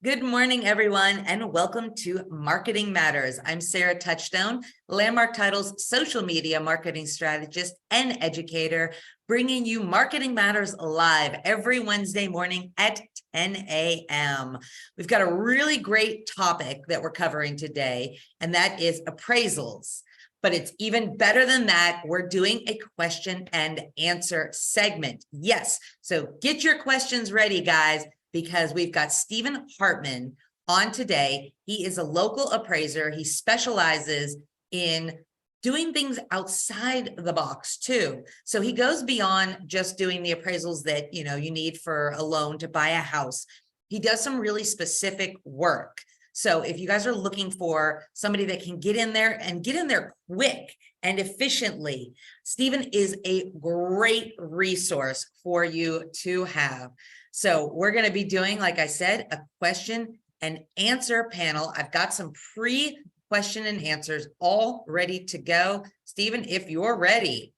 Good morning, everyone, and welcome to Marketing Matters. I'm Sarah Touchstone, Landmark Title's social media marketing strategist and educator, bringing you Marketing Matters live every Wednesday morning at 10 a.m. We've got a really great topic that we're covering today, and that is appraisals. But it's even better than that. We're doing a question and answer segment. Yes, so get your questions ready, guys, because we've got Stephan Hartman on today. He is a local appraiser. He specializes in doing things outside the box too. So he goes beyond just doing the appraisals that you need for a loan to buy a house. He does some really specific work. So if you guys are looking for somebody that can get in there quick and efficiently, Stephan is a great resource for you to have. So we're going to be doing, like I said, a question and answer panel. I've got some pre-question and answers all ready to go. Stephan, if you're ready.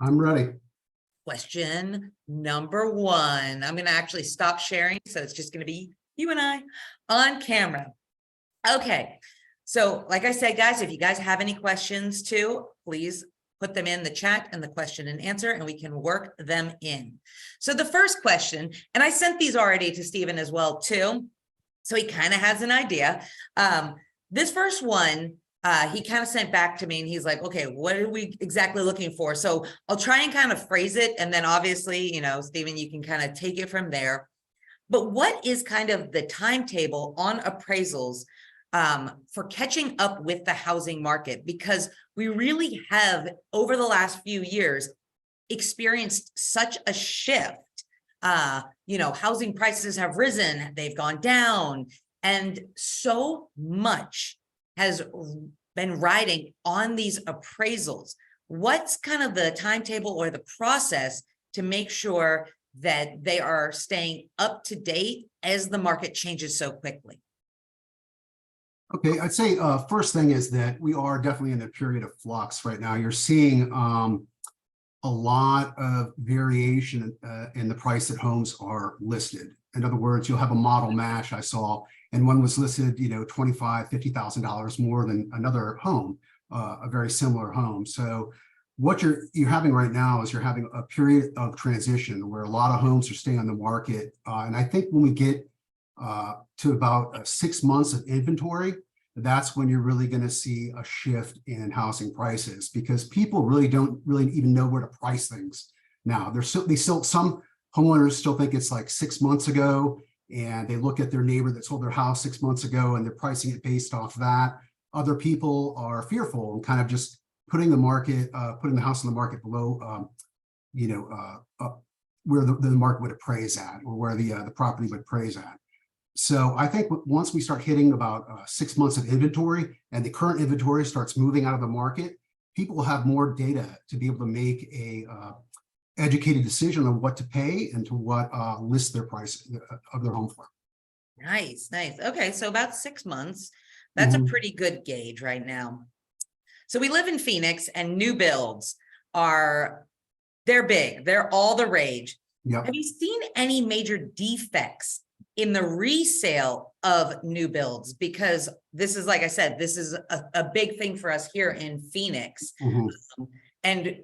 I'm ready. Question number one. I'm going to actually stop sharing, so it's just going to be you and I on camera. Okay. So like I said, guys, if you guys have any questions too, please put them in the chat and the question and answer, and we can work them in. So the first question, and I sent these already to Stephan as well too, so he kind of has an idea. This first one, he kind of sent back to me and he's like, okay, what are we exactly looking for? So I'll try and kind of phrase it. And then obviously, Stephan, you can kind of take it from there. But what is kind of the timetable on appraisals for catching up with the housing market? Because we really have, over the last few years, experienced such a shift. Housing prices have risen, they've gone down, and so much has been riding on these appraisals. What's kind of the timetable or the process to make sure that they are staying up to date as the market changes so quickly? Okay, I'd say first thing is that we are definitely in a period of flux right now. You're seeing a lot of variation in the price that homes are listed. In other words, you'll have a model match I saw, and one was listed, $25,000, $50,000 more than another home, a very similar home. So what you're having right now is you're having a period of transition where a lot of homes are staying on the market. And I think when we get to about 6 months of inventory, that's when you're really going to see a shift in housing prices, because people really don't even know where to price things now. Some homeowners still think it's like 6 months ago, and they look at their neighbor that sold their house 6 months ago and they're pricing it based off that. Other people are fearful and kind of just putting the house on the market below, where the market would appraise at, or where the property would appraise at. So I think once we start hitting about 6 months of inventory and the current inventory starts moving out of the market, people will have more data to be able to make a educated decision on what to pay and to what list their price of their home for. Nice. Okay, so about 6 months. That's a pretty good gauge right now. So we live in Phoenix, and new builds they're big. They're all the rage. Yep. Have you seen any major defects in the resale of new builds? Because this is, like I said, this is a big thing for us here in Phoenix. And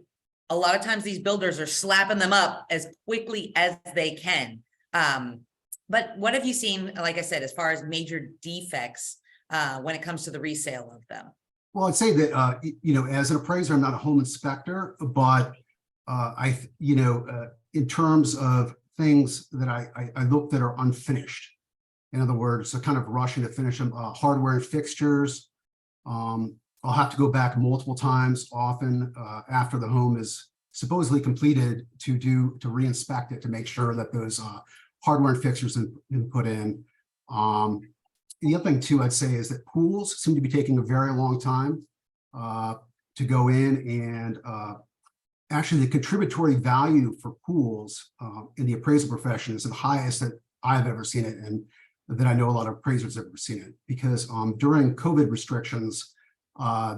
a lot of times these builders are slapping them up as quickly as they can. But what have you seen, like I said, as far as major defects when it comes to the resale of them? Well, I'd say that, as an appraiser, I'm not a home inspector, but in terms of things that I look that are unfinished. In other words, a kind of rushing to finish them, hardware and fixtures. I'll have to go back multiple times, often after the home is supposedly completed, to re-inspect it to make sure that those hardware and fixtures have been put in. The other thing too, I'd say, is that pools seem to be taking a very long time to go in, and actually the contributory value for pools in the appraisal profession is the highest that I've ever seen it, and that I know a lot of appraisers have ever seen it, because during COVID restrictions,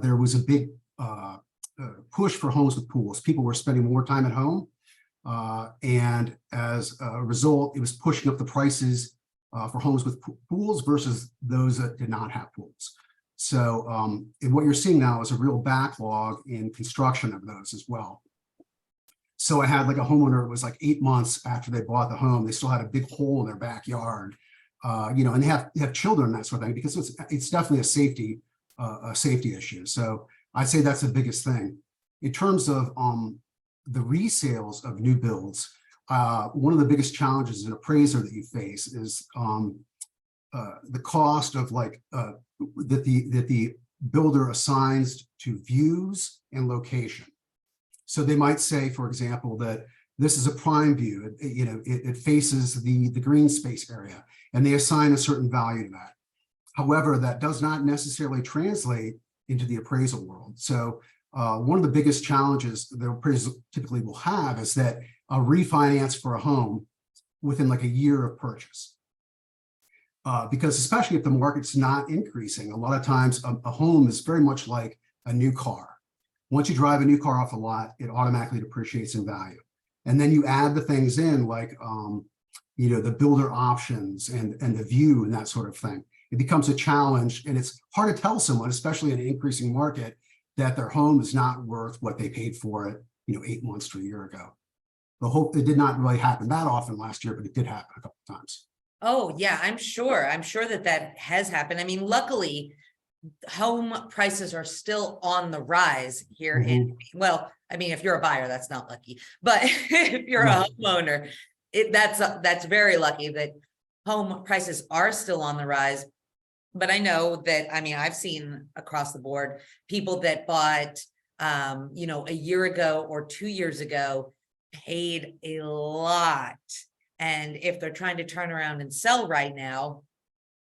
there was a big push for homes with pools. People were spending more time at home, and as a result, it was pushing up the prices for homes with pools versus those that did not have pools. So and what you're seeing now is a real backlog in construction of those as well. So I had like a homeowner, it was like 8 months after they bought the home, they still had a big hole in their backyard, and they have children, that sort of thing, because it's definitely a safety issue. So I'd say that's the biggest thing. In terms of the resales of new builds, one of the biggest challenges as an appraiser that you face is the cost of that the builder assigns to views and location. So they might say, for example, that this is a prime view. It faces the green space area, and they assign a certain value to that. However, that does not necessarily translate into the appraisal world. So one of the biggest challenges the appraiser typically will have is that a refinance for a home within like a year of purchase. Because especially if the market's not increasing, a lot of times a home is very much like a new car. Once you drive a new car off the lot, it automatically depreciates in value. And then you add the things in like, the builder options and the view and that sort of thing. It becomes a challenge, and it's hard to tell someone, especially in an increasing market, that their home is not worth what they paid for it, 8 months to a year ago. It did not really happen that often last year, but it did happen a couple of times. Oh, yeah, I'm sure that has happened. I mean, luckily, home prices are still on the rise here in, well, I mean, if you're a buyer, that's not lucky, but if you're a homeowner, that's very lucky that home prices are still on the rise. But I know that, I mean, I've seen across the board people that bought, a year ago or 2 years ago, paid a lot. And if they're trying to turn around and sell right now,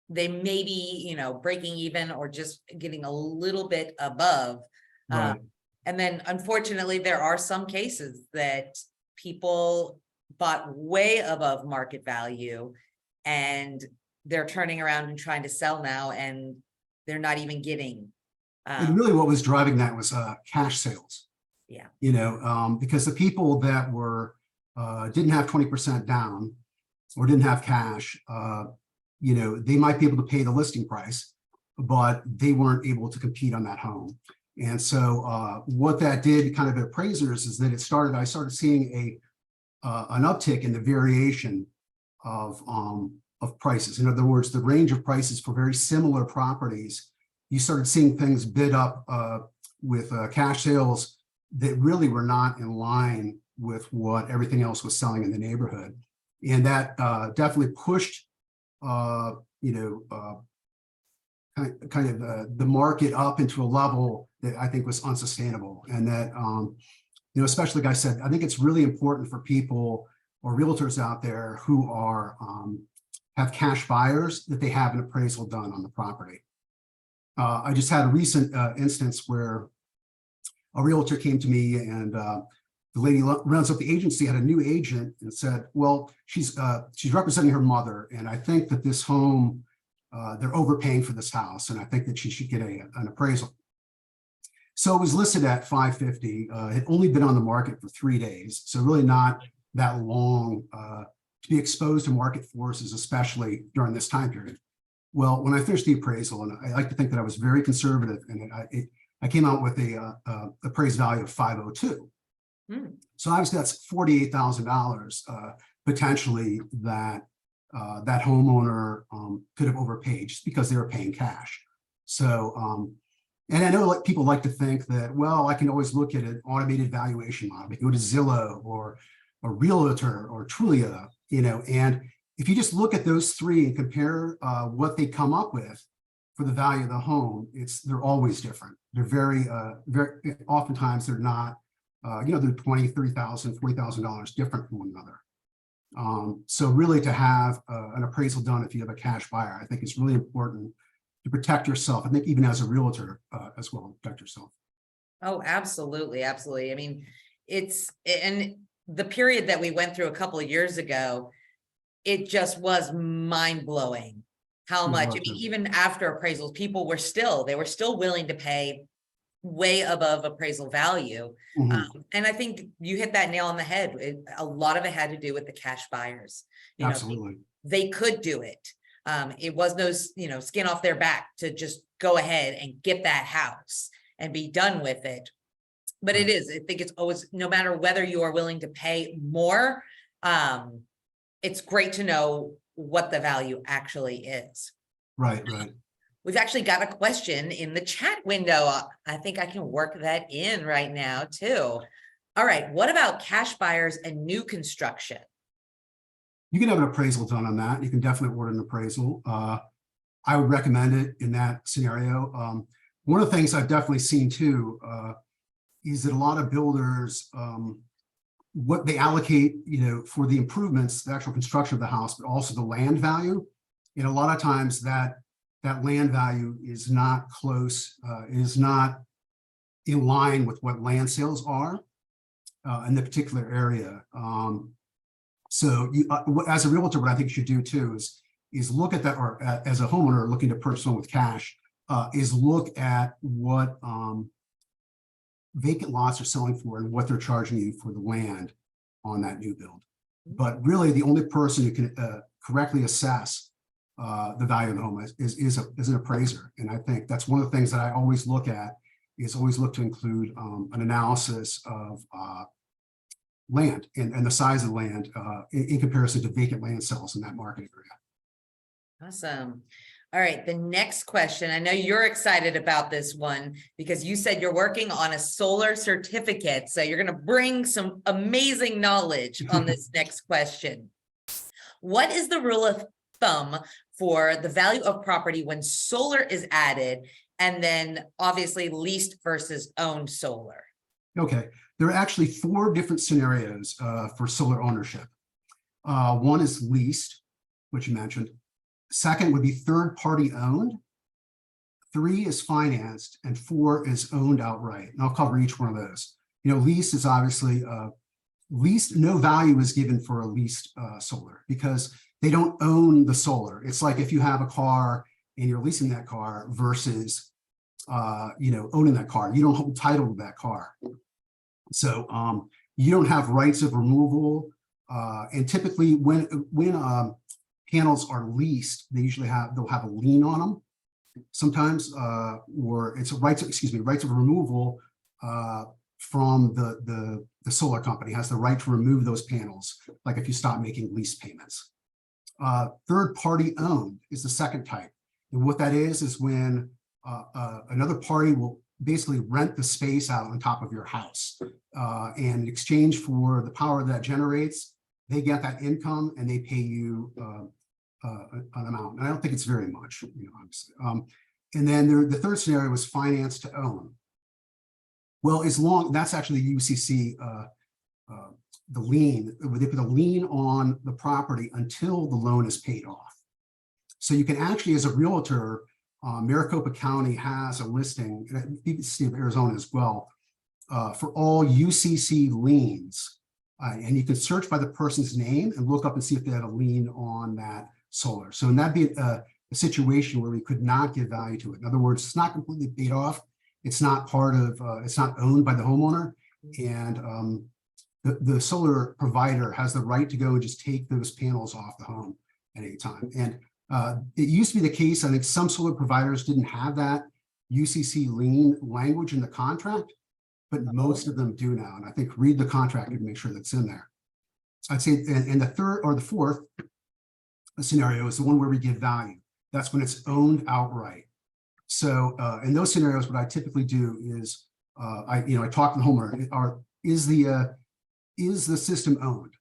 they may be, breaking even or just getting a little bit above. Right. And then unfortunately, there are some cases that people bought way above market value and they're turning around and trying to sell now, and they're not even getting. And really what was driving that was cash sales. Yeah. Because the people that were didn't have 20% down or didn't have cash, they might be able to pay the listing price, but they weren't able to compete on that home. And so what that did kind of appraisers is that I started seeing an uptick in the variation of prices. In other words, the range of prices for very similar properties, you started seeing things bid up with cash sales that really were not in line with what everything else was selling in the neighborhood. And that definitely pushed the market up into a level that I think was unsustainable. And that, especially like I said, I think it's really important for people or realtors out there who are have cash buyers that they have an appraisal done on the property. I just had a recent instance where a realtor came to me, and the lady runs up the agency, had a new agent, and said, well, she's representing her mother, and I think that this home, they're overpaying for this house, and I think that she should get an appraisal. So it was listed at $550. It had only been on the market for 3 days, so really not that long to be exposed to market forces, especially during this time period. Well, when I finished the appraisal, and I like to think that I was very conservative, and I came out with a appraised value of 502. So obviously that's $48,000 potentially that that homeowner could have overpaid just because they were paying cash. So, and I know people like to think that, well, I can always look at an automated valuation model. I can go to Zillow or a Realtor or Trulia, and if you just look at those three and compare what they come up with for the value of the home, they're always different. They're very oftentimes they're not, they're $20,000, $30,000, $40,000 different from one another. So really to have an appraisal done if you have a cash buyer, I think it's really important to protect yourself. I think even as a realtor as well, protect yourself. Oh, absolutely. Absolutely. I mean, and the period that we went through a couple of years ago, it just was mind blowing how much, I mean, even after appraisals, people were still willing to pay way above appraisal value. And I think you hit that nail on the head. A lot of it had to do with the cash buyers. Absolutely. they could do it. It was no, skin off their back to just go ahead and get that house and be done with it. But it is, I think it's always, no matter whether you are willing to pay more, it's great to know what the value actually is. Right. We've actually got a question in the chat window. I think I can work that in right now too. All right, what about cash buyers and new construction? You can have an appraisal done on that. You can definitely order an appraisal. I would recommend it in that scenario. One of the things I've definitely seen too is that a lot of builders, what they allocate, for the improvements, the actual construction of the house, but also the land value. And a lot of times that land value is not close, is not in line with what land sales are in the particular area. So you, as a realtor, what I think you should do too is look at that, or as a homeowner looking to purchase one with cash, is look at what vacant lots are selling for and what they're charging you for the land on that new build. But really, the only person who can correctly assess the value of the home is an appraiser. And I think that's one of the things that I always look at, is always look to include an analysis of land and the size of the land in comparison to vacant land sales in that market area. Awesome. All right, the next question. I know you're excited about this one because you said you're working on a solar certificate. So you're going to bring some amazing knowledge on this next question. What is the rule of thumb for the value of property when solar is added, and then obviously leased versus owned solar? Okay, there are actually 4 different scenarios for solar ownership. One is leased, which you mentioned. Second would be third-party owned. 3 is financed, and 4 is owned outright. And I'll cover each one of those. Lease is obviously leased. No value is given for a leased solar because they don't own the solar. It's like if you have a car and you're leasing that car versus owning that car. You don't hold title to that car. So you don't have rights of removal. And typically when panels are leased, they'll have a lien on them sometimes, or it's rights of removal from the solar company has the right to remove those panels, like if you stop making lease payments. Third party owned is the second type. And what that is when another party will basically rent the space out on top of your house. And in exchange for the power that generates, they get that income and they pay you an amount. And I don't think it's very much, obviously. And then the third scenario was finance to own. Well, that's actually the UCC, the lien. They put a lien on the property until the loan is paid off. So you can actually, as a realtor, Maricopa County has a listing, the state of Arizona as well, for all UCC liens. And you can search by the person's name and look up and see if they had a lien on that solar. So that'd be a situation where we could not give value to it. In other words, it's not completely paid off. It's not part of, it's not owned by the homeowner. And the solar provider has the right to go and just take those panels off the home at any time. And it used to be the case, I think some solar providers didn't have that UCC lien language in the contract, but most of them do now. And I think read the contract and make sure that's in there. I'd say, and the third or the fourth scenario is the one where we give value. That's when it's owned outright. So in those scenarios, what I typically do is I talk to the homeowner. Is the system owned?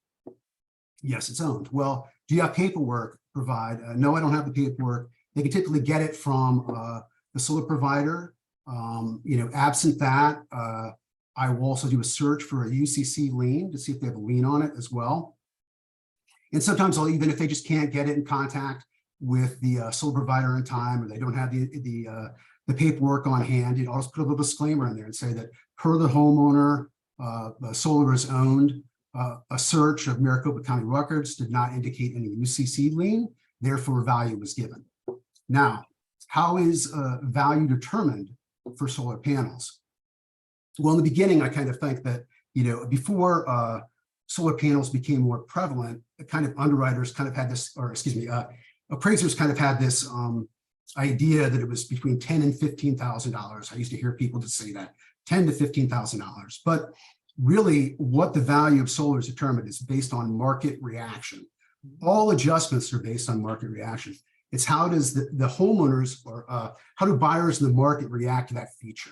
Yes, it's owned. Well, do you have paperwork? Provide. No, I don't have the paperwork. They can typically get it from the solar provider. Absent that, I will also do a search for a UCC lien to see if they have a lien on it as well. And sometimes even if they just can't get it in contact with the solar provider in time, or they don't have the paperwork on hand, I'll just put a little disclaimer in there and say that per the homeowner, the solar is owned. A search of Maricopa County records did not indicate any UCC lien, therefore value was given. Now, how is value determined for solar panels? Well, in the beginning, I kind of think that, before solar panels became more prevalent, kind of underwriters kind of had this, or excuse me, appraisers kind of had this idea that it was between $10,000 and $15,000. I used to hear people just say that, $10,000 to $15,000. But really, what the value of solar is determined is based on market reaction. All adjustments are based on market reaction. It's how does the homeowners or how do buyers in the market react to that feature?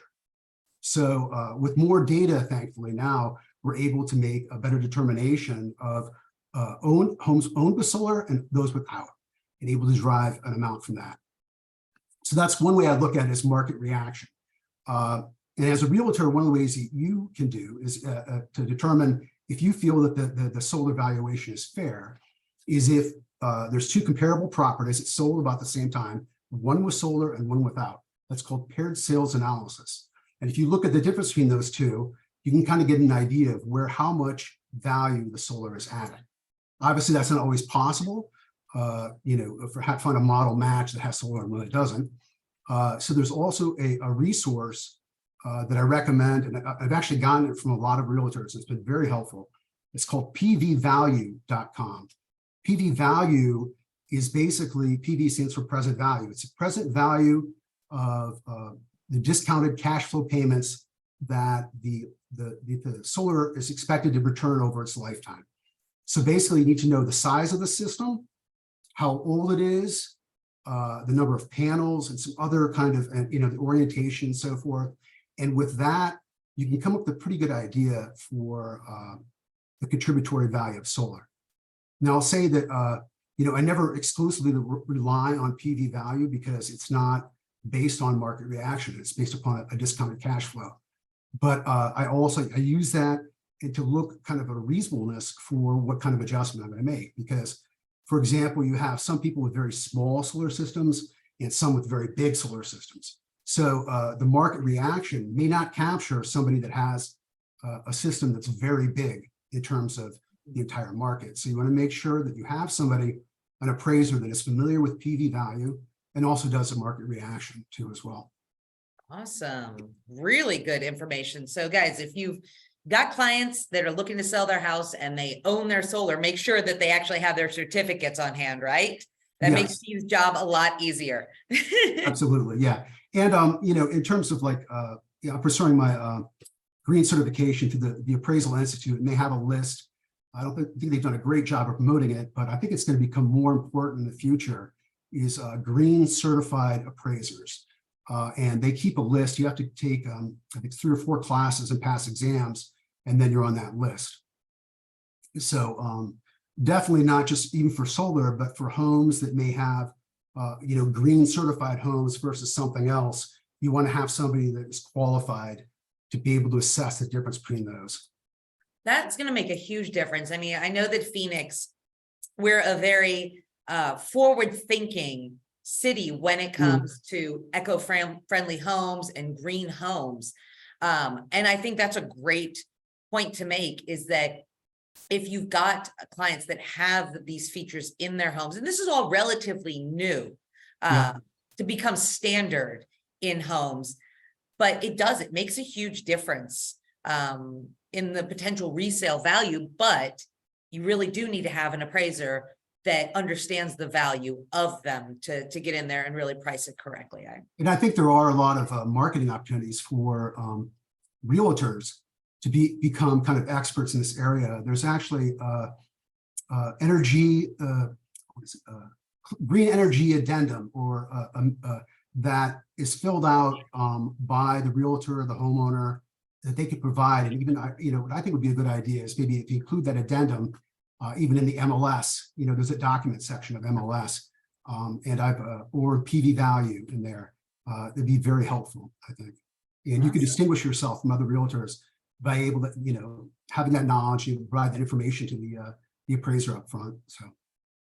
So with more data, thankfully now, we're able to make a better determination of homes owned with solar and those without, and able to drive an amount from that. So that's one way I look at it, is market reaction. And as a realtor, one of the ways that you can do is to determine if you feel that the solar valuation is fair, is if there's two comparable properties that sold about the same time, one with solar and one without. That's called paired sales analysis. And if you look at the difference between those two, you can kind of get an idea of how much value the solar is adding. Obviously, that's not always possible. Find a model match that has solar and one that doesn't. So there's also a resource that I recommend, and I've actually gotten it from a lot of realtors. It's been very helpful. It's called pvvalue.com. PV value is basically, PV stands for present value. It's a present value of the discounted cash flow payments that the solar is expected to return over its lifetime. So basically, you need to know the size of the system, how old it is, the number of panels, and some other kind of, the orientation and so forth. And with that, you can come up with a pretty good idea for the contributory value of solar. Now, I'll say that, I never exclusively rely on PV value because it's not based on market reaction. It's based upon a discounted cash flow. But I use that to look kind of at a reasonableness for what kind of adjustment I'm going to make. Because, for example, you have some people with very small solar systems and some with very big solar systems. So the market reaction may not capture somebody that has a system that's very big in terms of the entire market. So you want to make sure that you have somebody, an appraiser, that is familiar with PV value and also does a market reaction too as well. Awesome. Really good information. So guys, if you've got clients that are looking to sell their house and they own their solar, make sure that they actually have their certificates on hand, right? That makes Steve's job a lot easier. Absolutely. Yeah. And, in terms of I'm pursuing my green certification through the Appraisal Institute, and they have a list. I don't think they've done a great job of promoting it, but I think it's going to become more important in the future, is green certified appraisers. And they keep a list. You have to take, I think, 3 or 4 classes and pass exams, and then you're on that list. So definitely not just even for solar, but for homes that may have, green certified homes versus something else, you want to have somebody that is qualified to be able to assess the difference between those. That's going to make a huge difference. I mean, I know that Phoenix, we're a very forward-thinking city when it comes to eco-friendly homes and green homes. And I think that's a great point to make, is that if you've got clients that have these features in their homes, and this is all relatively new to become standard in homes, but it makes a huge difference in the potential resale value. But you really do need to have an appraiser that understands the value of them to get in there and really price it correctly. And I think there are a lot of marketing opportunities for realtors to become kind of experts in this area. There's actually green energy addendum, or that is filled out by the realtor or the homeowner, that they could provide. And even, what I think would be a good idea is maybe if you include that addendum, even in the MLS, there's a document section of MLS, and I've or PV value in there. That'd be very helpful, I think. And you can distinguish yourself from other realtors by able to, having that knowledge, you provide that information to the appraiser up front. So.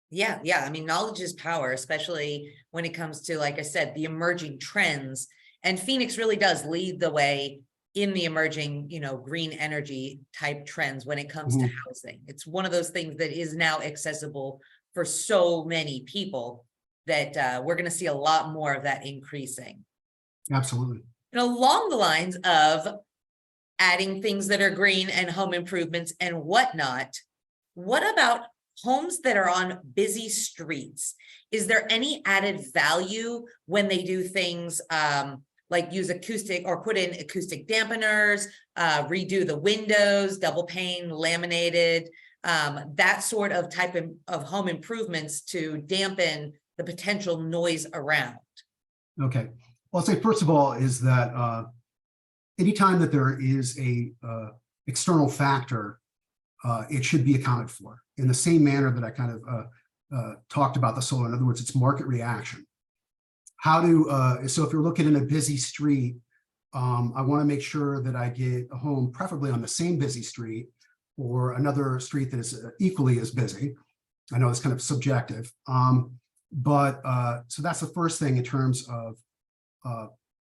Yeah. I mean, knowledge is power, especially when it comes to, like I said, the emerging trends. And Phoenix really does lead the way in the emerging, green energy type trends when it comes to housing. It's one of those things that is now accessible for so many people that we're going to see a lot more of that increasing. Absolutely. And along the lines of adding things that are green and home improvements and whatnot, what about homes that are on busy streets, is there any added value when they do things like use acoustic or put in acoustic dampeners, redo the windows, double pane, laminated, that sort of type of home improvements to dampen the potential noise around? Okay. Well, I'll say first of all is that anytime that there is a external factor, it should be accounted for in the same manner that I kind of talked about the solar. In other words, it's market reaction. So if you're looking in a busy street, I want to make sure that I get a home preferably on the same busy street or another street that is equally as busy. I know it's kind of subjective, but so that's the first thing in terms of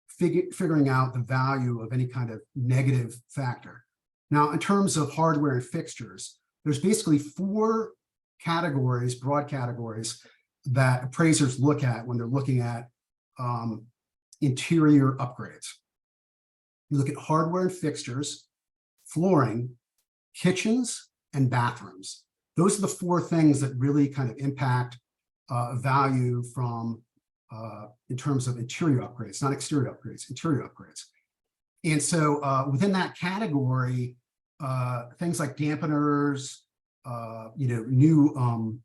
figuring out the value of any kind of negative factor. Now, in terms of hardware and fixtures, there's basically 4 categories, broad categories, that appraisers look at when they're looking at interior upgrades. You look at hardware and fixtures, flooring, kitchens, and bathrooms. Those are the 4 things that really kind of impact value from in terms of interior upgrades, not exterior upgrades, interior upgrades. And so within that category, things like dampeners, new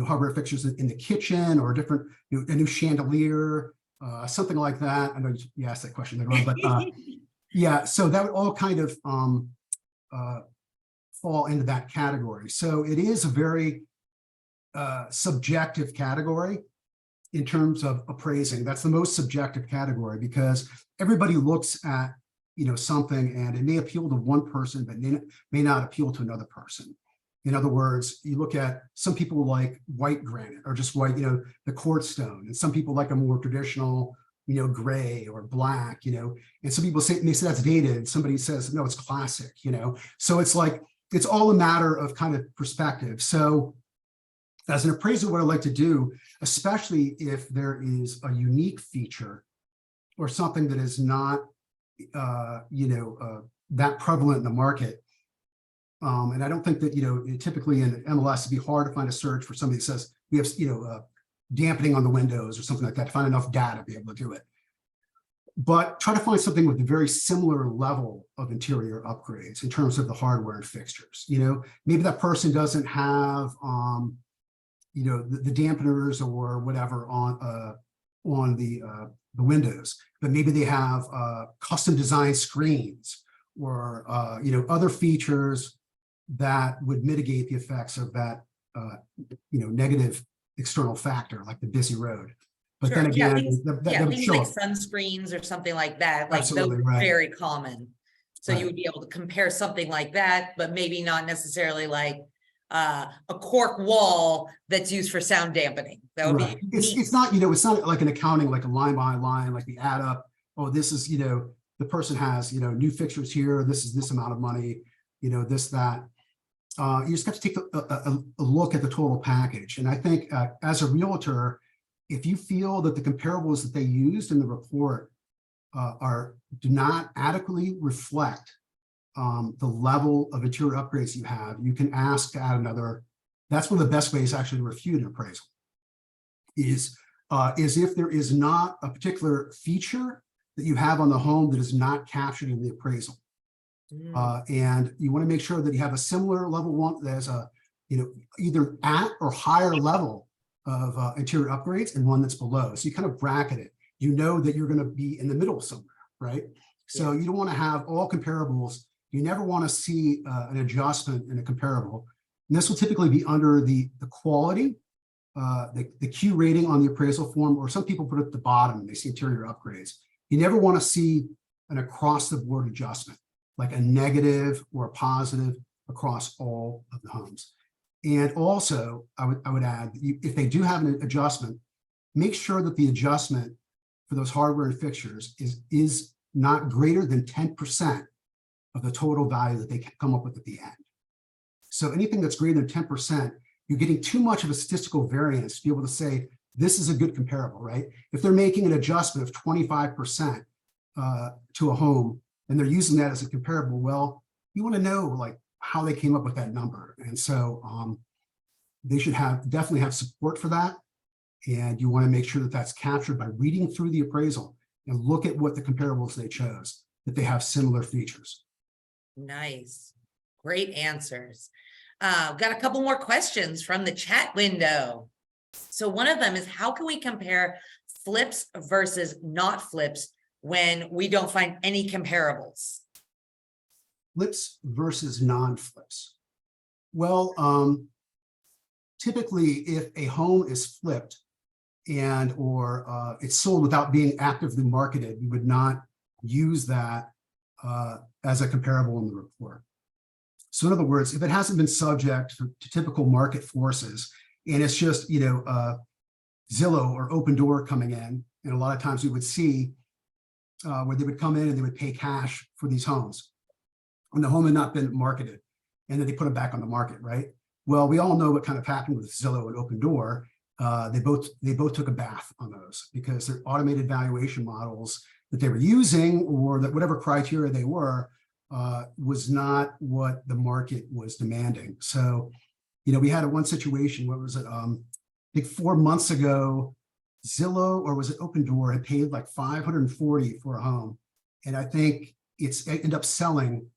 hardware fixtures in the kitchen, or different, a new chandelier, something like that. I know you asked that question later on, but yeah, so that would all kind of fall into that category. So it is a very subjective category in terms of appraising. That's the most subjective category, because everybody looks at something, and it may appeal to one person, but may not appeal to another person. In other words, you look at, some people like white granite or just white, the quartz stone, and some people like a more traditional, gray or black, and some people may say that's dated. Somebody says, no, it's classic, So it's like, it's all a matter of kind of perspective. So as an appraiser, what I like to do, especially if there is a unique feature or something that is not, that prevalent in the market. And I don't think that, typically in MLS, it'd be hard to find a search for somebody that says we have, dampening on the windows or something like that, to find enough data to be able to do it. But try to find something with a very similar level of interior upgrades in terms of the hardware and fixtures. Maybe that person doesn't have, the dampeners or whatever on the windows, but maybe they have custom designed screens or other features that would mitigate the effects of that negative external factor, like the busy road. But Sure. then again, things like sunscreens or something like that, like Absolutely, those are right. very common. So Right. you would be able to compare something like that, but maybe not necessarily like a cork wall that's used for sound dampening. That would Right. be It's not, it's not like an accounting, like a line by line, like the add up. Oh, this is, the person has, new fixtures here. This is this amount of money, this, that. You just have to take a look at the total package. And I think as a realtor, if you feel that the comparables that they used in the report do not adequately reflect the level of interior upgrades you have, you can ask to add another. That's one of the best ways actually to refute an appraisal, is if there is not a particular feature that you have on the home that is not captured in the appraisal. And you want to make sure that you have a similar level one, there's a, either at or higher level of interior upgrades, and one that's below. So you kind of bracket it. That you're going to be in the middle somewhere, right? So you don't want to have all comparables. You never want to see an adjustment in a comparable. And this will typically be under the quality, the Q rating on the appraisal form, or some people put it at the bottom and they see interior upgrades. You never want to see an across the board adjustment, like a negative or a positive across all of the homes. And also, I would add, if they do have an adjustment, make sure that the adjustment for those hardware and fixtures is not greater than 10% of the total value that they come up with at the end. So anything that's greater than 10%, you're getting too much of a statistical variance to be able to say, this is a good comparable, right? If they're making an adjustment of 25% to a home, and they're using that as a comparable, well, you want to know like how they came up with that number. And so they should definitely have support for that. And you want to make sure that that's captured by reading through the appraisal and look at what the comparables they chose, that they have similar features. Nice. Great answers. Got a couple more questions from the chat window. So one of them is, how can we compare flips versus not flips when we don't find any comparables? Flips versus non-flips. Well, typically if a home is flipped or it's sold without being actively marketed, we would not use that as a comparable in the report. So in other words, if it hasn't been subject to typical market forces, and it's just, Zillow or Open Door coming in, and a lot of times we would see where they would come in and they would pay cash for these homes when the home had not been marketed, and then they put them back on the market, right? Well, we all know what kind of happened with Zillow and Open Door. They both took a bath on those because their automated valuation models that they were using, or that whatever criteria they were, was not what the market was demanding. So, we had one situation, what was it? I think 4 months ago, Zillow, or was it Open Door, had paid like $540 for a home. And I think it ended up selling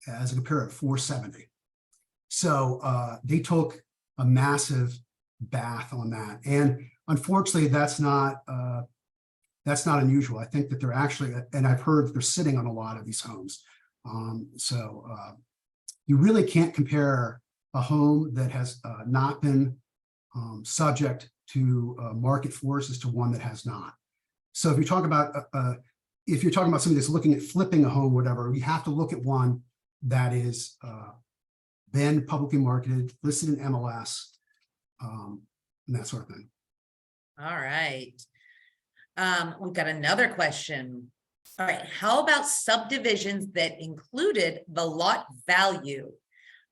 as a compare at $470. So they took a massive bath on that. And unfortunately, that's not unusual. I think that they're actually, and I've heard that they're sitting on a lot of these homes. So you really can't compare a home that has not been subject to market forces to one that has not. So if you're talking about somebody that's looking at flipping a home, whatever, you have to look at one that is been publicly marketed, listed in MLS, and that sort of thing. All right. We've got another question. All right. How about subdivisions that included the lot value?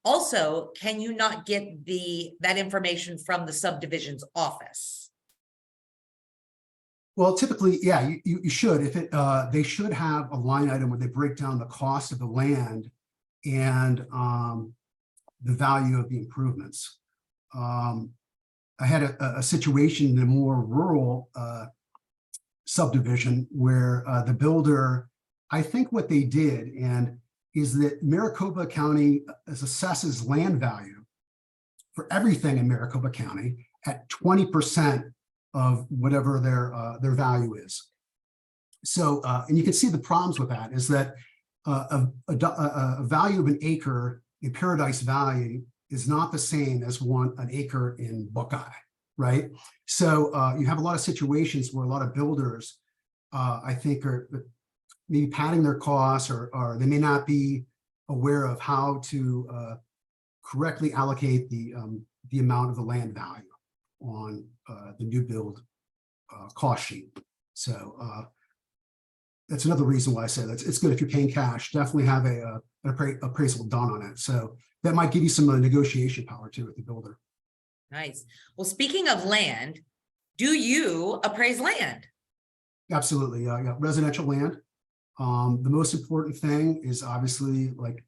Also, can you not get that information from the subdivision's office? Well, typically, yeah, you should. If they should have a line item where they break down the cost of the land and the value of the improvements. I had a situation in a more rural subdivision where the builder, I think what they did, is that Maricopa County assesses land value for everything in Maricopa County at 20% of whatever their value is. So, and you can see the problems with that is that a value of an acre in Paradise Valley is not the same as an acre in Buckeye, right? So you have a lot of situations where a lot of builders, I think, are maybe padding their costs, or they may not be aware of how to correctly allocate the amount of the land value on the new build cost sheet. So that's another reason why I say that it's good if you're paying cash. Definitely have an appraisal done on it. So that might give you some negotiation power too with the builder. Nice. Well, speaking of land, do you appraise land? Absolutely. Yeah, residential land. The most important thing is obviously like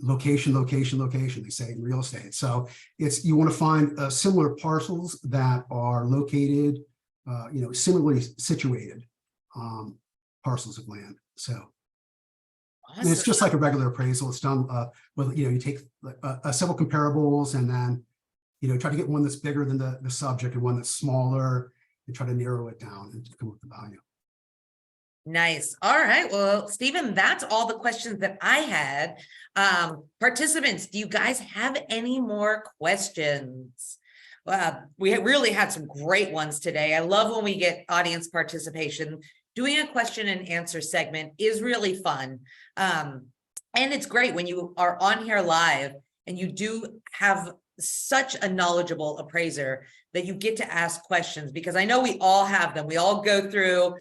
location, they say in real estate. So you want to find similar parcels that are located, similarly situated parcels of land. So Awesome. and it's just like a regular appraisal. It's done with, you take several comparables and then, try to get one that's bigger than the subject and one that's smaller and try to narrow it down and come up with the value. Nice. All right. Well, Stephen, that's all the questions that I had. Participants, do you guys have any more questions? We really had some great ones today. I love when we get audience participation. Doing a question and answer segment is really fun. And it's great when you are on here live and you do have such a knowledgeable appraiser that you get to ask questions, because I know we all have them. We all go through,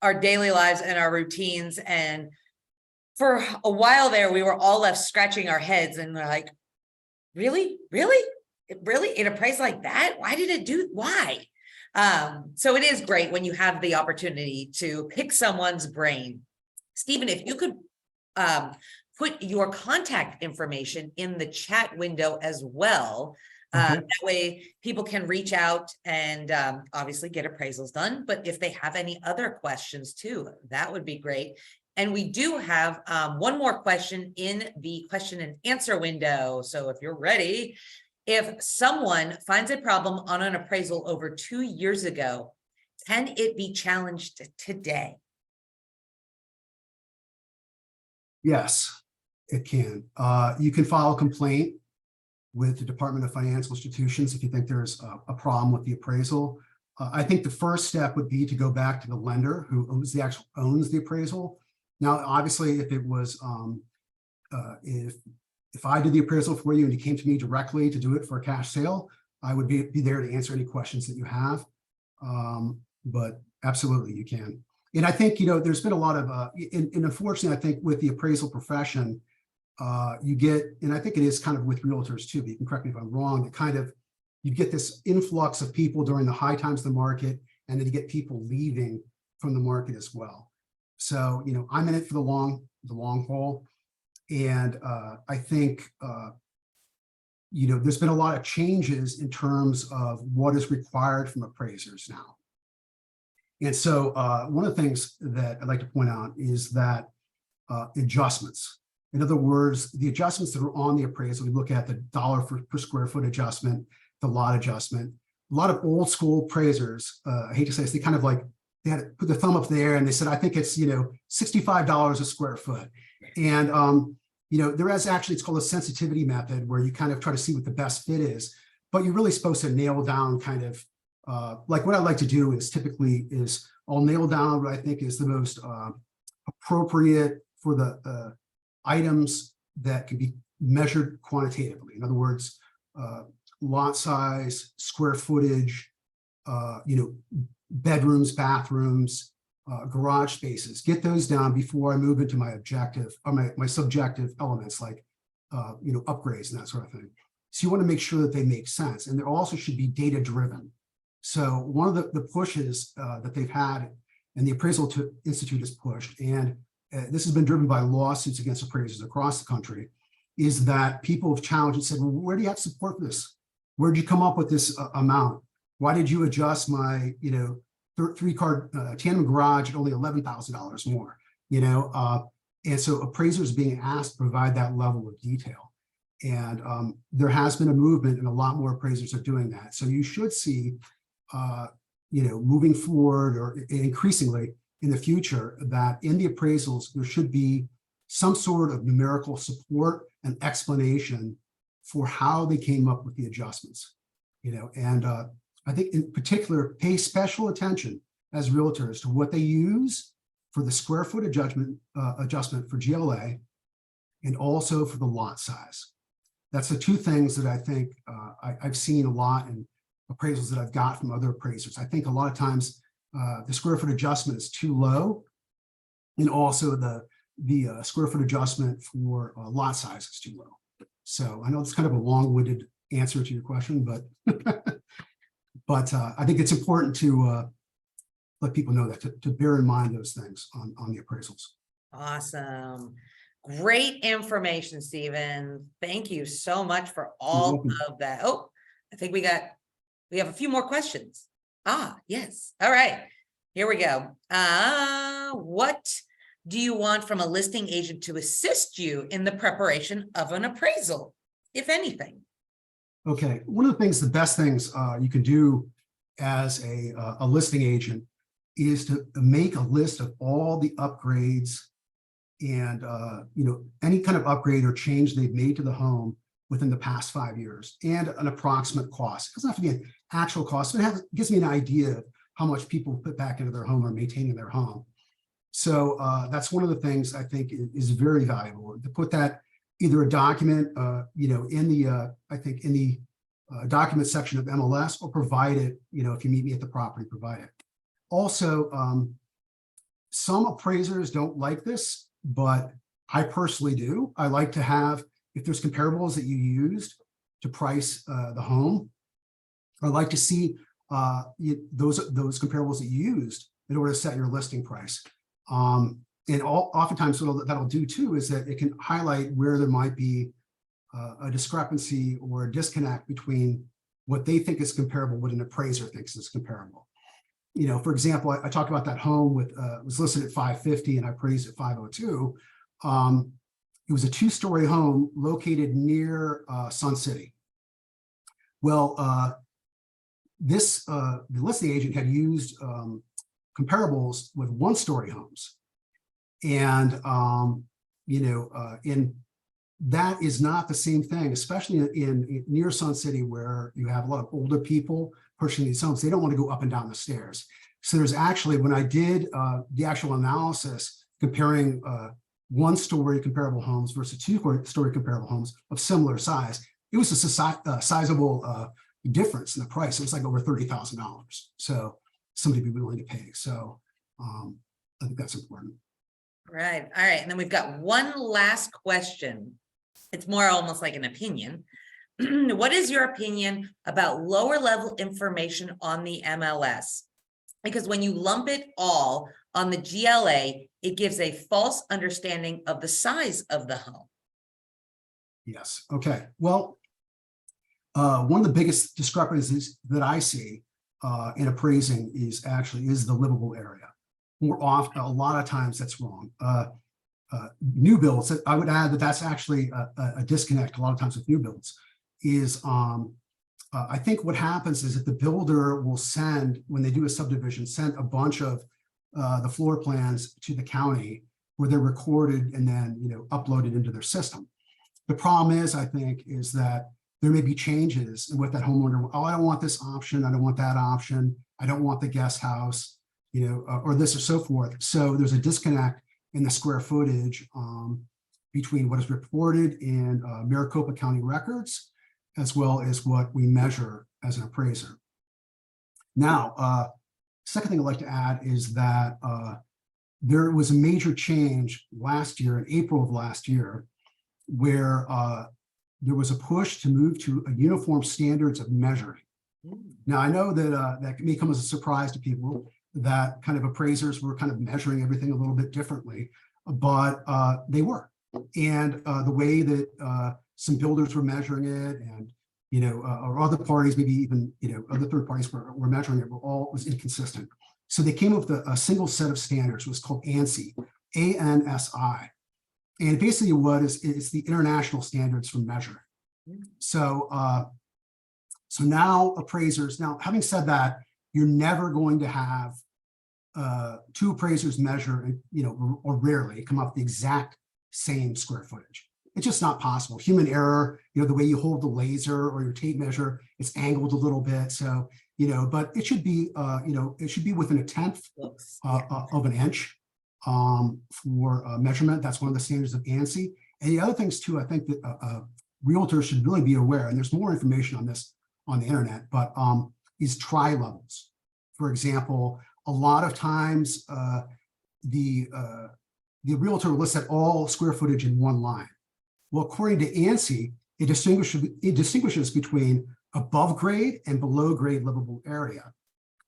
our daily lives and our routines. And for a while there, we were all left scratching our heads and we're like, really? In a price like that? Why did it do? Why? So it is great when you have the opportunity to pick someone's brain. Stephen, if you could put your contact information in the chat window as well, Okay. That way people can reach out and obviously get appraisals done. But if they have any other questions too, that would be great. And we do have one more question in the question and answer window. So if you're ready, if someone finds a problem on an appraisal over 2 years ago, can it be challenged today? Yes, it can. You can file a complaint with the Department of Financial Institutions if you think there's a problem with the appraisal. I think the first step would be to go back to the lender who owns the appraisal. Now, obviously, if it was if I did the appraisal for you and you came to me directly to do it for a cash sale, I would be there to answer any questions that you have. But absolutely, you can. And I think, there's been a lot of, and unfortunately, I think with the appraisal profession, you get, and I think it is kind of with realtors too, but you can correct me if I'm wrong, that kind of, you get this influx of people during the high times of the market, and then you get people leaving from the market as well. So, I'm in it for the long haul. And I think, there's been a lot of changes in terms of what is required from appraisers now. And so one of the things that I'd like to point out is that adjustments. In other words, the adjustments that are on the appraisal, we look at the dollar per square foot adjustment, the lot adjustment. A lot of old school appraisers, I hate to say this, they kind of like, they had to put the thumb up there and they said, I think it's, $65 a square foot. And, there is actually, it's called a sensitivity method where you kind of try to see what the best fit is, but you're really supposed to nail down kind of, like what I like to do is typically is I'll nail down what I think is the most appropriate for the items that can be measured quantitatively. In other words, lot size, square footage, bedrooms, bathrooms, garage spaces. Get those down before I move into my objective or my subjective elements like upgrades and that sort of thing. So you want to make sure that they make sense, and they also should be data driven. So one of the pushes that they've had, and the Appraisal Institute has pushed, and this has been driven by lawsuits against appraisers across the country, is that people have challenged and said, well, where do you have support for this? Where did you come up with this amount? Why did you adjust my, three-car tandem garage at only $11,000 more? And so appraisers being asked to provide that level of detail. And there has been a movement, and a lot more appraisers are doing that. So you should see, moving forward or increasingly in the future, that in the appraisals, there should be some sort of numerical support and explanation for how they came up with the adjustments, and I think in particular, pay special attention as realtors to what they use for the square foot adjustment for GLA, and also for the lot size. That's the two things that I think I've seen a lot in appraisals that I've got from other appraisers. I think a lot of times the square foot adjustment is too low, and also the square foot adjustment for lot size is too low. So I know it's kind of a long-winded answer to your question, but but I think it's important to let people know that to bear in mind those things on the appraisals. Awesome. Great information, Stephen. Thank you so much for all of that. Oh, I think we have a few more questions. Yes. All right, here we go. What do you want from a listing agent to assist you in the preparation of an appraisal, if anything? Okay, one of the things, the best things you can do as a listing agent is to make a list of all the upgrades and any kind of upgrade or change they've made to the home within the past 5 years, and an approximate cost. It doesn't have to be an actual cost, but it gives me an idea of how much people put back into their home or maintaining their home. So that's one of the things I think is very valuable, to put that either a document, in the I think in the document section of MLS, or provide it, if you meet me at the property, provide it. Also, some appraisers don't like this, but I personally do. I like to have, if there's comparables that you used to price the home, I like to see those comparables that you used in order to set your listing price. And oftentimes what that'll do too is that it can highlight where there might be a discrepancy or a disconnect between what they think is comparable, what an appraiser thinks is comparable. You know, for example, I talked about that home with was listed at 550 and I appraised at 502. It was a 2-story home located near Sun City. Well, the listing agent had used comparables with 1-story homes, and that is not the same thing, especially in near Sun City, where you have a lot of older people pushing these homes. They don't want to go up and down the stairs. So there's actually, when I did the actual analysis comparing 1-story comparable homes versus 2-story comparable homes of similar size, it was a sizable difference in the price. It was like over $30,000. So somebody would be willing to pay. So I think that's important. Right. All right. And then we've got one last question. It's more almost like an opinion. What is your opinion about lower level information on the MLS? Because when you lump it all on the GLA, it gives a false understanding of the size of the home. Yes. Okay. Well, one of the biggest discrepancies that I see in appraising is the livable area. More often, a lot of times that's wrong. New builds, I would add that that's actually a disconnect a lot of times with new builds, is I think what happens is that the builder will send, when they do a subdivision, send a bunch of the floor plans to the county where they're recorded and then uploaded into their system. The problem is, I think, is that there may be changes with that homeowner. Oh, I don't want this option. I don't want that option. I don't want the guest house, or this or so forth. So there's a disconnect in the square footage between what is reported in Maricopa County records, as well as what we measure as an appraiser. Now, second thing I'd like to add is that there was a major change last year, in April of last year, where there was a push to move to a uniform standards of measuring. Now, I know that that may come as a surprise to people, that kind of appraisers were kind of measuring everything a little bit differently, but they were. And the way that some builders were measuring it, and or other parties, maybe even other third parties were measuring it, was inconsistent. So they came up with a single set of standards. It was called ANSI, ANSI, and basically what it's the international standards for measuring. So so now appraisers. Now, having said that, you're never going to have 2 appraisers measure and or rarely come up with the exact same square footage. It's just not possible. Human error, the way you hold the laser or your tape measure, it's angled a little bit. So, but it should be, it should be within 1/10 of an inch for measurement. That's one of the standards of ANSI. And the other things too, I think that realtors should really be aware, and there's more information on this on the internet, but is tri-levels. For example, a lot of times the realtor lists at all square footage in one line. Well, according to ANSI, it distinguishes between above grade and below grade livable area.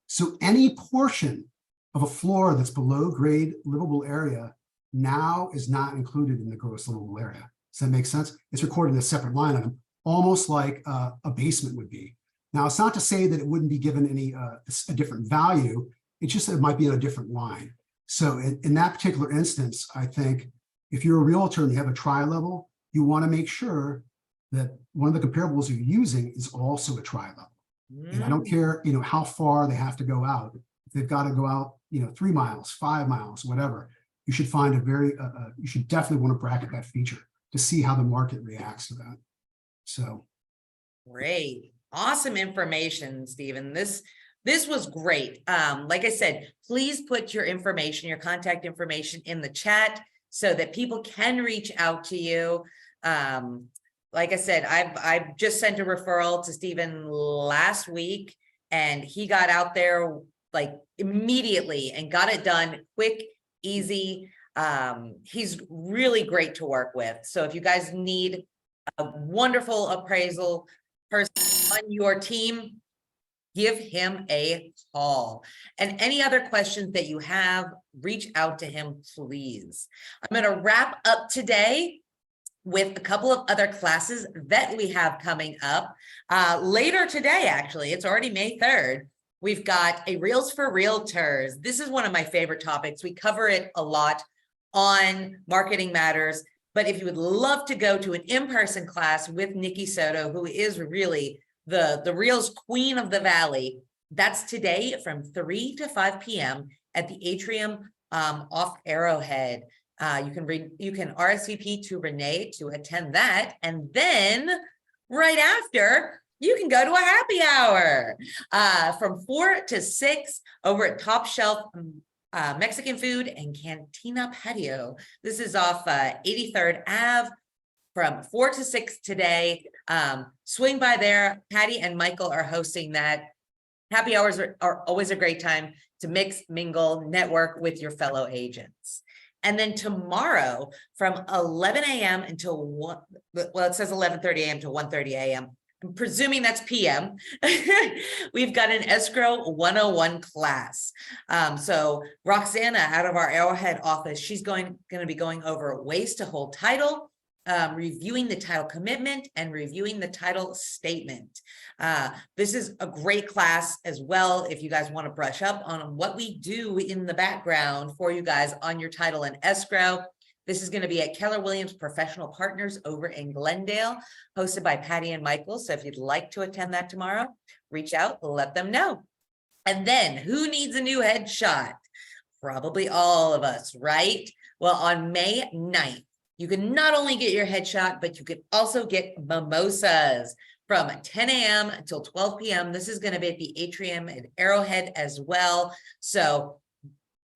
So any portion of a floor that's below grade livable area now is not included in the gross livable area. Does that make sense? It's recorded in a separate line item, almost like a basement would be. Now, it's not to say that it wouldn't be given any a different value. It's just that it might be on a different line. So in that particular instance, I think if you're a realtor and you have a tri-level, you want to make sure that one of the comparables you're using is also a tri-level. And I don't care, how far they have to go out. If they've got to go out, 3 miles, 5 miles, whatever, you should find you should definitely want to bracket that feature to see how the market reacts to that. So. Great. Awesome information, Stephen. This was great. Like I said, please put your information, your contact information in the chat so that people can reach out to you. Like I said, I've just sent a referral to Stephen last week, and he got out there like immediately and got it done quick, easy. He's really great to work with. So if you guys need a wonderful appraisal person on your team, give him a call. And any other questions that you have, reach out to him, please. I'm going to wrap up today with a couple of other classes that we have coming up later today. Actually, it's already May 3rd. We've got a Reels for Realtors. This is one of my favorite topics. We cover it a lot on Marketing Matters. But if you would love to go to an in-person class with Nikki Soto, who is really the Reels queen of the Valley, that's today from 3 to 5 p.m. at the Atrium off Arrowhead. You can RSVP to Renee to attend that, and then right after, you can go to a happy hour from 4 to 6 over at Top Shelf Mexican Food and Cantina Patio. This is off 83rd Ave from 4 to 6 today. Swing by there. Patty and Michael are hosting that. Happy hours are always a great time to mix, mingle, network with your fellow agents. And then tomorrow from 11 a.m. until 1, well, it says 11:30 a.m. to 1:30 a.m. I'm presuming that's PM. We've got an Escrow 101 class. So Roxana out of our Arrowhead office, she's going to be going over ways to hold title, reviewing the title commitment, and reviewing the title statement. This is a great class as well if you guys want to brush up on what we do in the background for you guys on your title and escrow. This is going to be at Keller Williams Professional Partners over in Glendale, hosted by Patty and Michael. So if you'd like to attend that tomorrow, reach out, let them know. And then who needs a new headshot? Probably all of us, right? Well, on May 9th, you can not only get your headshot, but you can also get mimosas from 10 a.m. until 12 p.m. This is going to be at the Atrium at Arrowhead as well. So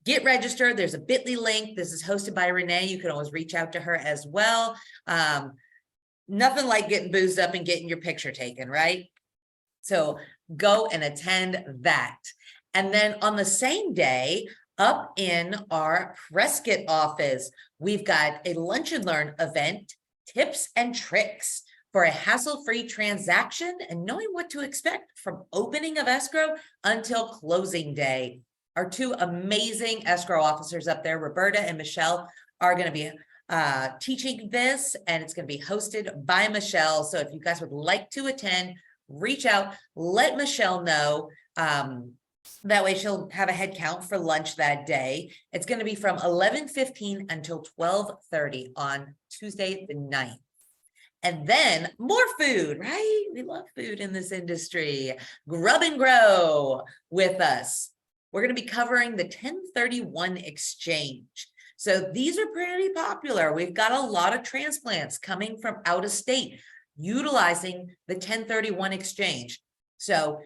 get registered. There's a bit.ly link. This is hosted by Renee. You can always reach out to her as well. Nothing like getting boozed up and getting your picture taken, right? So go and attend that. And then on the same day, up in our Prescott office, we've got a Lunch and Learn event, tips and tricks for a hassle-free transaction and knowing what to expect from opening of escrow until closing day. Our two amazing escrow officers up there, Roberta and Michelle, are going to be teaching this, and it's going to be hosted by Michelle. So if you guys would like to attend, reach out, let Michelle know. That way she'll have a head count for lunch that day. It's going to be from 11:15 until 12:30 on Tuesday the 9th. And then more food, right? We love food in this industry. Grub and Grow with us. We're going to be covering the 1031 exchange. So these are pretty popular. We've got a lot of transplants coming from out of state utilizing the 1031 exchange. So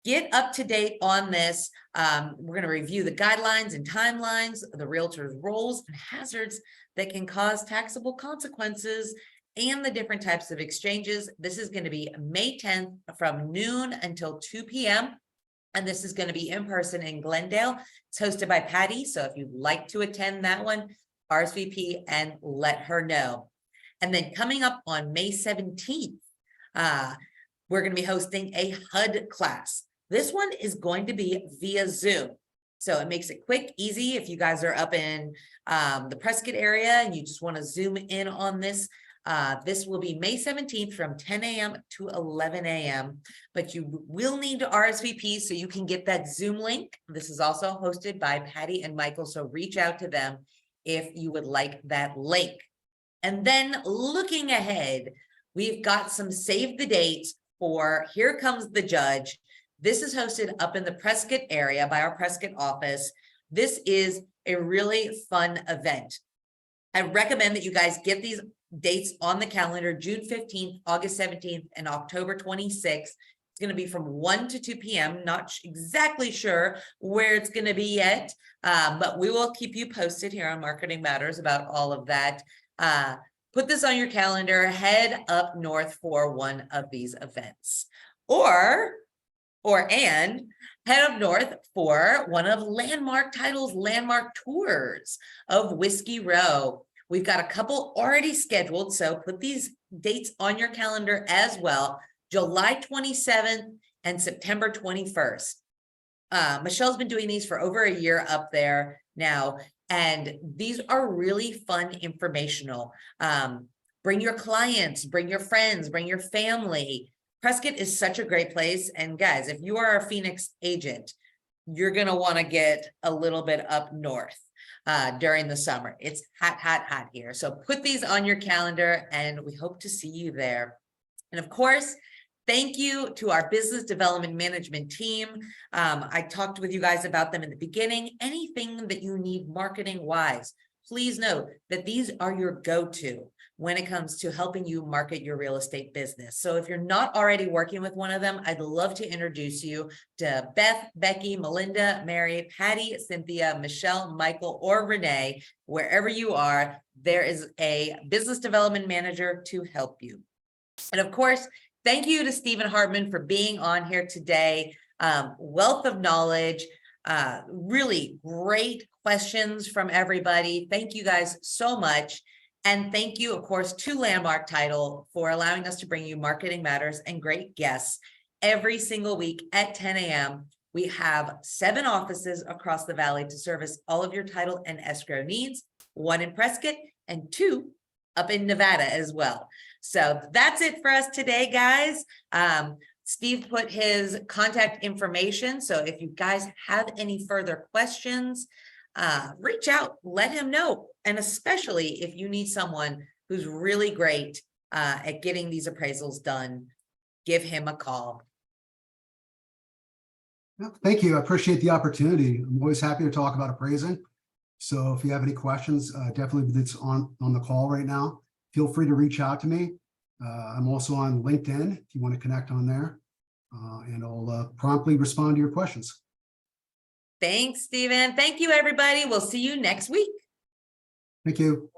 get up to date on this. We're going to review the guidelines and timelines, the realtor's roles and hazards that can cause taxable consequences, and the different types of exchanges. This is going to be May 10th from noon until 2 p.m. And this is going to be in person in Glendale. It's hosted by Patty. So if you'd like to attend that one, RSVP and let her know. And then coming up on May 17th, we're going to be hosting a HUD class. This one is going to be via Zoom. So it makes it quick, easy. If you guys are up in the Prescott area and you just want to zoom in on this, this will be May 17th from 10 a.m. to 11 a.m. But you will need to RSVP so you can get that Zoom link. This is also hosted by Patty and Michael. So reach out to them if you would like that link. And then looking ahead, we've got some save the dates for Here Comes the Judge. This is hosted up in the Prescott area by our Prescott office. This is a really fun event. I recommend that you guys get these dates on the calendar: June 15th, August 17th, and October 26th. It's going to be from 1 to 2 p.m. Not exactly sure where it's going to be yet, but we will keep you posted here on Marketing Matters about all of that. Put this on your calendar, head up north for one of these events, and head up north for one of Landmark Title's landmark tours of Whiskey Row. We've got a couple already scheduled, so put these dates on your calendar as well. July 27th and September 21st. Michelle's been doing these for over a year up there now, and these are really fun, informational. Bring your clients, bring your friends, bring your family. Prescott is such a great place. And guys, if you are a Phoenix agent, you're going to want to get a little bit up north during the summer. It's hot, hot, hot here. So put these on your calendar and we hope to see you there. And of course, thank you to our business development management team. I talked with you guys about them in the beginning. Anything that you need marketing wise, please note that these are your go-to when it comes to helping you market your real estate business. So if you're not already working with one of them, I'd love to introduce you to Beth, Becky, Melinda, Mary, Patty, Cynthia, Michelle, Michael, or Renee. Wherever you are, there is a business development manager to help you. And of course, thank you to Stephan Hartman for being on here today. Wealth of knowledge, really great questions from everybody. Thank you guys so much. And thank you, of course, to Landmark Title for allowing us to bring you Marketing Matters and great guests every single week at 10 a.m. We have 7 offices across the valley to service all of your title and escrow needs, 1 in Prescott and 2 up in Nevada as well. So that's it for us today, guys. Steve put his contact information. So if you guys have any further questions, reach out, let him know. And especially if you need someone who's really great at getting these appraisals done, give him a call. Thank you. I appreciate the opportunity. I'm always happy to talk about appraising. So if you have any questions, definitely that's on the call right now, feel free to reach out to me. I'm also on LinkedIn if you want to connect on there, and I'll promptly respond to your questions. Thanks, Stephen. Thank you, everybody. We'll see you next week. Thank you.